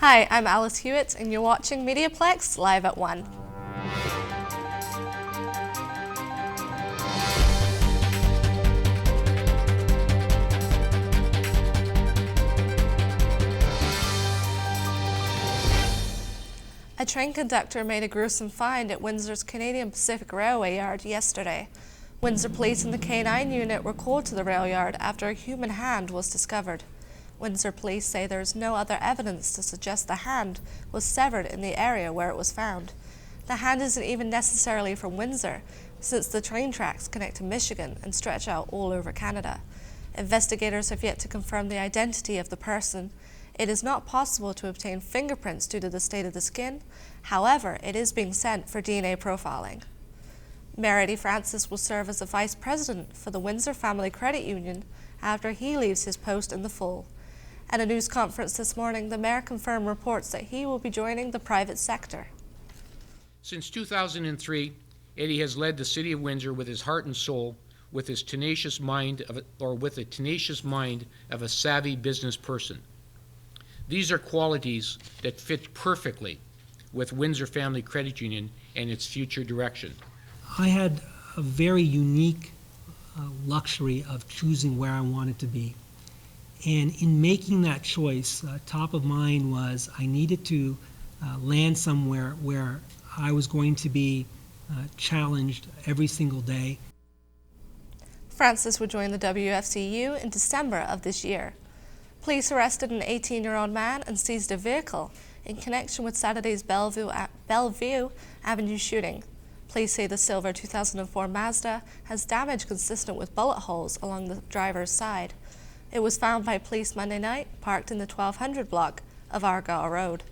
Hi, I'm Alice Hewitt, and you're watching MediaPlex live at 1. A train conductor made a gruesome find at Windsor's Canadian Pacific Railway yard yesterday. Windsor Police and the K9 unit were called to the rail yard after a human hand was discovered. Windsor Police say there is no other evidence to suggest the hand was severed in the area where it was found. The hand isn't even necessarily from Windsor, since the train tracks connect to Michigan and stretch out all over Canada. Investigators have yet to confirm the identity of the person. It is not possible to obtain fingerprints due to the state of the skin. However, it is being sent for DNA profiling. Mayor Eddie Francis will serve as the vice president for the Windsor Family Credit Union after he leaves his post in the fall. At a news conference this morning, the mayor confirmed reports that he will be joining the private sector. Since 2003, Eddie has led the city of Windsor with his heart and soul, with a tenacious mind of a savvy business person. These are qualities that fit perfectly with Windsor Family Credit Union and its future direction. I had a very unique luxury of choosing where I wanted to be. And in making that choice, top of mind was I needed to land somewhere where I was going to be challenged every single day. Francis would join the WFCU in December of this year. Police arrested an 18-year-old man and seized a vehicle in connection with Saturday's Bellevue Avenue shooting. Police say the silver 2004 Mazda has damage consistent with bullet holes along the driver's side. It was found by police Monday night, parked in the 1200 block of Argyle Road.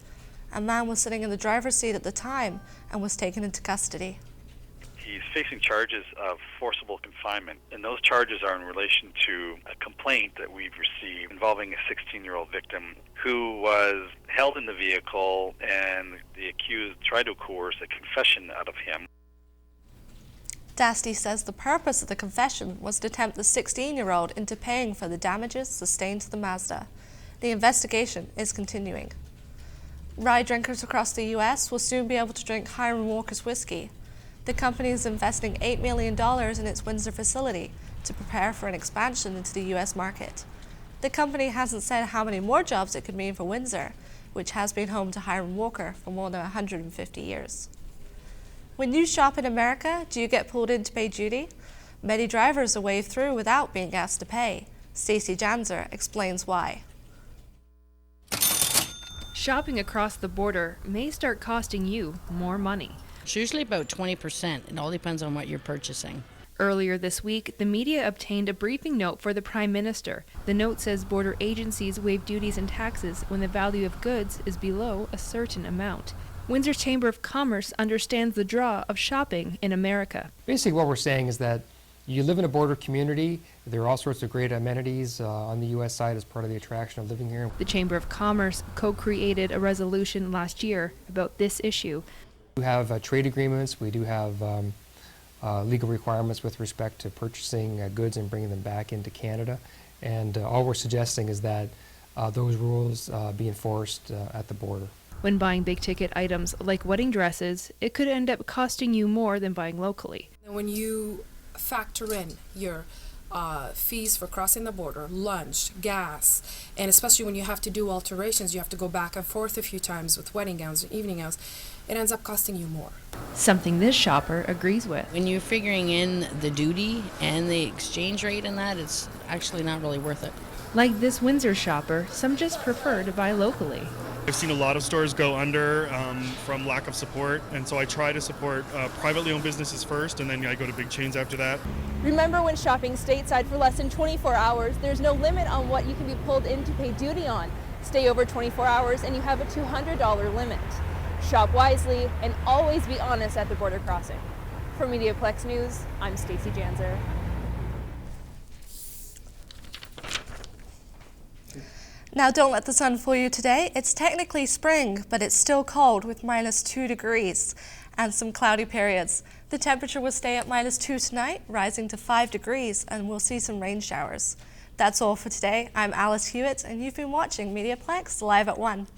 A man was sitting in the driver's seat at the time and was taken into custody. He's facing charges of forcible confinement, and those charges are in relation to a complaint that we've received involving a 16-year-old victim who was held in the vehicle, and the accused tried to coerce a confession out of him. Dasty says the purpose of the confession was to tempt the 16-year-old into paying for the damages sustained to the Mazda. The investigation is continuing. Rye drinkers across the U.S. will soon be able to drink Hiram Walker's whiskey. The company is investing $8 million in its Windsor facility to prepare for an expansion into the U.S. market. The company hasn't said how many more jobs it could mean for Windsor, which has been home to Hiram Walker for more than 150 years. When you shop in America, do you get pulled in to pay duty? Many drivers are waved through without being asked to pay. Stacey Janzer explains why. Shopping across the border may start costing you more money. It's usually about 20%. It all depends on what you're purchasing. Earlier this week, the media obtained a briefing note for the Prime Minister. The note says border agencies waive duties and taxes when the value of goods is below a certain amount. Windsor's Chamber of Commerce understands the draw of shopping in America. Basically what we're saying is that you live in a border community, there are all sorts of great amenities on the U.S. side as part of the attraction of living here. The Chamber of Commerce co-created a resolution last year about this issue. We have trade agreements, we do have legal requirements with respect to purchasing goods and bringing them back into Canada, and all we're suggesting is that those rules be enforced at the border. When buying big-ticket items like wedding dresses, it could end up costing you more than buying locally. When you factor in your fees for crossing the border, lunch, gas, and especially when you have to do alterations, you have to go back and forth a few times with wedding gowns and evening gowns, it ends up costing you more. Something this shopper agrees with. When you're figuring in the duty and the exchange rate and that, it's actually not really worth it. Like this Windsor shopper, some just prefer to buy locally. I've seen a lot of stores go under from lack of support, and so I try to support privately owned businesses first, and then I go to big chains after that. Remember, when shopping stateside for less than 24 hours, there's no limit on what you can be pulled in to pay duty on. Stay over 24 hours and you have a $200 limit. Shop wisely and always be honest at the border crossing. For MediaPlex News, I'm Stacey Janzer. Now don't let the sun fool you today. It's technically spring, but it's still cold with -2 degrees and some cloudy periods. The temperature will stay at -2 tonight, rising to 5 degrees, and we'll see some rain showers. That's all for today. I'm Alice Hewitt, and you've been watching MediaPlex Live at 1.